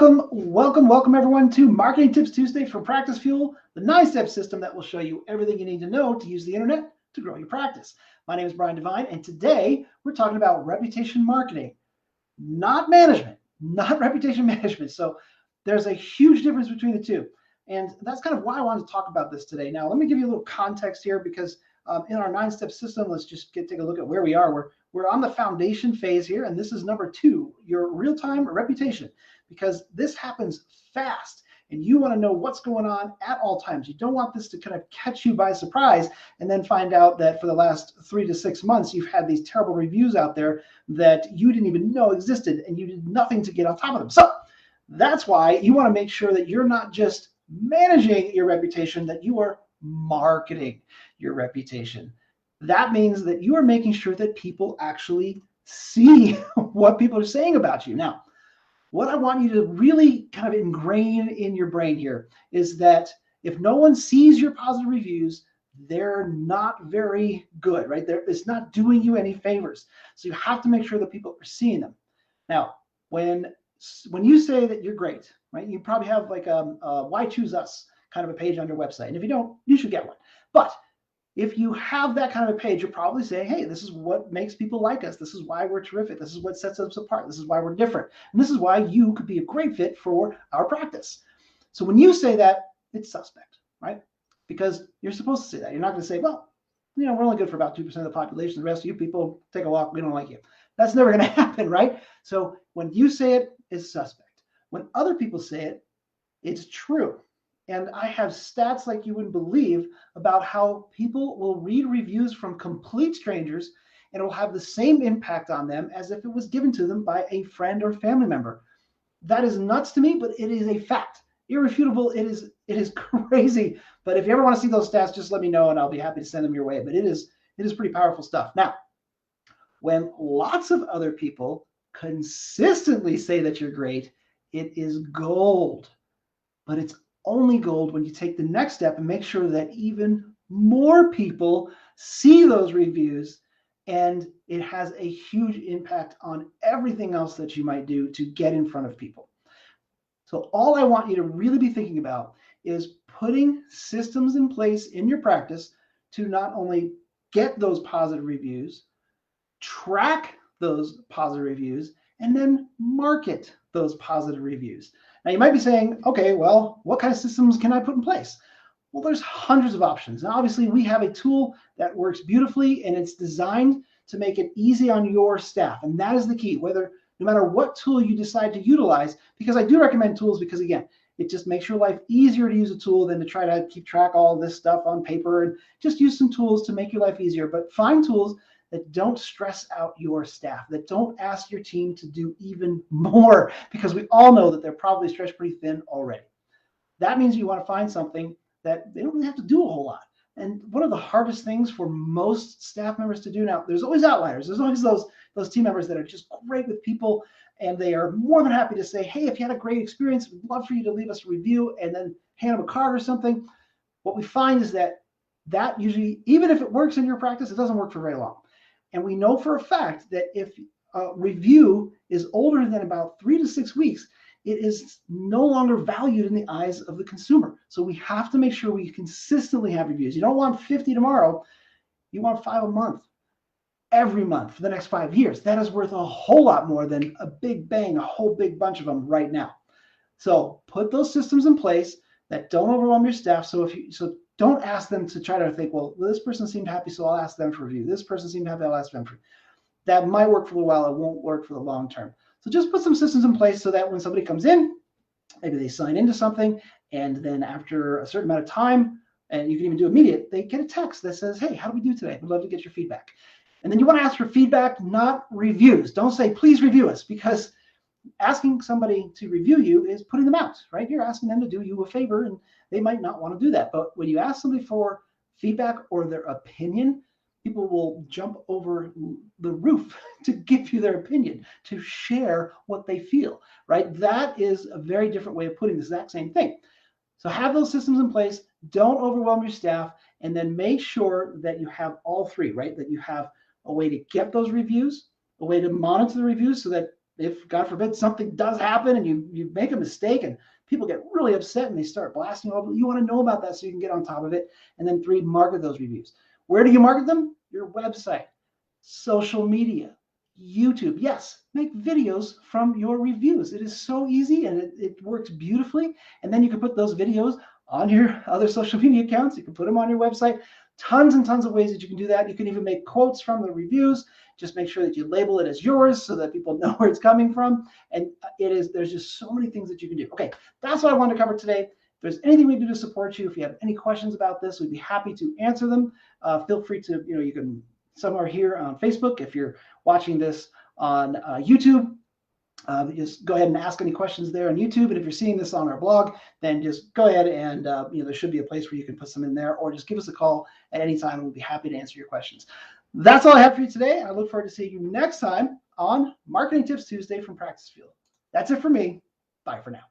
Welcome everyone to Marketing Tips Tuesday from Practicefuel, the 9-step system that will show you everything you need to know to use the internet to grow your practice. My name is Brian Devine, and today we're talking about reputation marketing, not management, not reputation management. So there's a huge difference between the two. And that's kind of why I wanted to talk about this today. Now, let me give you a little context here because in our 9-step system, let's just take a look at where we are. We're on the foundation phase here, and this is number 2, your real-time reputation, because this happens fast and you want to know what's going on at all times. You don't want this to kind of catch you by surprise and then find out that for the last 3 to 6 months, you've had these terrible reviews out there that you didn't even know existed and you did nothing to get on top of them. So that's why you want to make sure that you're not just managing your reputation, that you are marketing your reputation. That means that you are making sure that people actually see what people are saying about you. Now, what I want you to really kind of ingrain in your brain here is that if no one sees your positive reviews, they're not very good, right? It's not doing you any favors. So you have to make sure that people are seeing them. Now, when you say that you're great, right? You probably have like a Why Choose Us kind of a page on your website. And if you don't, you should get one. But if you have that kind of a page, you're probably saying, hey, this is what makes people like us. This is why we're terrific. This is what sets us apart. This is why we're different. And this is why you could be a great fit for our practice. So when you say that, it's suspect, right? Because you're supposed to say that. You're not going to say, well, we're only good for about 2% of the population. The rest of you people take a walk. We don't like you. That's never going to happen, right? So when you say it, it's suspect. When other people say it, it's true. And I have stats like you wouldn't believe about how people will read reviews from complete strangers and it will have the same impact on them as if it was given to them by a friend or family member. That is nuts to me, but it is a fact. Irrefutable. It is crazy. But if you ever want to see those stats, just let me know and I'll be happy to send them your way. But it is pretty powerful stuff. Now, when lots of other people consistently say that you're great, it is gold. But it's only gold when you take the next step and make sure that even more people see those reviews, and it has a huge impact on everything else that you might do to get in front of people. So all I want you to really be thinking about is putting systems in place in your practice to not only get those positive reviews, track those positive reviews, and then market those positive reviews. Now you might be saying, okay, well, what kind of systems can I put in place? Well, there's hundreds of options. Now, obviously we have a tool that works beautifully and it's designed to make it easy on your staff. And that is the key, no matter what tool you decide to utilize, because I do recommend tools because again, it just makes your life easier to use a tool than to try to keep track of all this stuff on paper, and just use some tools to make your life easier. But find tools that don't stress out your staff, that don't ask your team to do even more, because we all know that they're probably stretched pretty thin already. That means you want to find something that they don't really have to do a whole lot. And one of the hardest things for most staff members to do, now there's always outliers. There's always those team members that are just great with people, and they are more than happy to say, hey, if you had a great experience, we'd love for you to leave us a review, and then hand them a card or something. What we find is that usually, even if it works in your practice, it doesn't work for very long. And we know for a fact that if a review is older than about 3 to 6 weeks, it is no longer valued in the eyes of the consumer. So we have to make sure we consistently have reviews. You don't want 50 tomorrow. You want 5 a month, every month for the next 5 years. That is worth a whole lot more than a big bang, a whole big bunch of them right now. So put those systems in place that don't overwhelm your staff. So don't ask them to try to think, well, this person seemed happy, so I'll ask them for a review. This person seemed happy, I'll ask them for. That might work for a while. It won't work for the long term. So just put some systems in place so that when somebody comes in, maybe they sign into something, and then after a certain amount of time, and you can even do immediate, they get a text that says, hey, how do we do today? We'd love to get your feedback. And then you want to ask for feedback, not reviews. Don't say, please review us, because asking somebody to review you is putting them out, right? You're asking them to do you a favor, and they might not want to do that. But when you ask somebody for feedback or their opinion, people will jump over the roof to give you their opinion, to share what they feel, right? That is a very different way of putting the exact same thing. So have those systems in place. Don't overwhelm your staff, and then make sure that you have all three, right? That you have a way to get those reviews, a way to monitor the reviews so that if God forbid something does happen and you make a mistake and people get really upset and they start blasting all, you want to know about that so you can get on top of it. And then 3, market those reviews. Where do you market them? Your website, social media, YouTube. Yes, make videos from your reviews. It is so easy and it works beautifully. And then you can put those videos on your other social media accounts. You can put them on your website. Tons and tons of ways that you can do that. You can even make quotes from the reviews. Just make sure that you label it as yours so that people know where it's coming from. And there's just so many things that you can do. Okay, that's what I wanted to cover today. If there's anything we can do to support you, if you have any questions about this, we'd be happy to answer them. Feel free to, you can, some are here on Facebook. If you're watching this on YouTube, just go ahead and ask any questions there on YouTube. And if you're seeing this on our blog, then just go ahead and there should be a place where you can put some in there, or just give us a call at any time and we'll be happy to answer your questions. That's all I have for you today. I look forward to seeing you next time on Marketing Tips Tuesday from Practicefuel. That's it for me. Bye for now.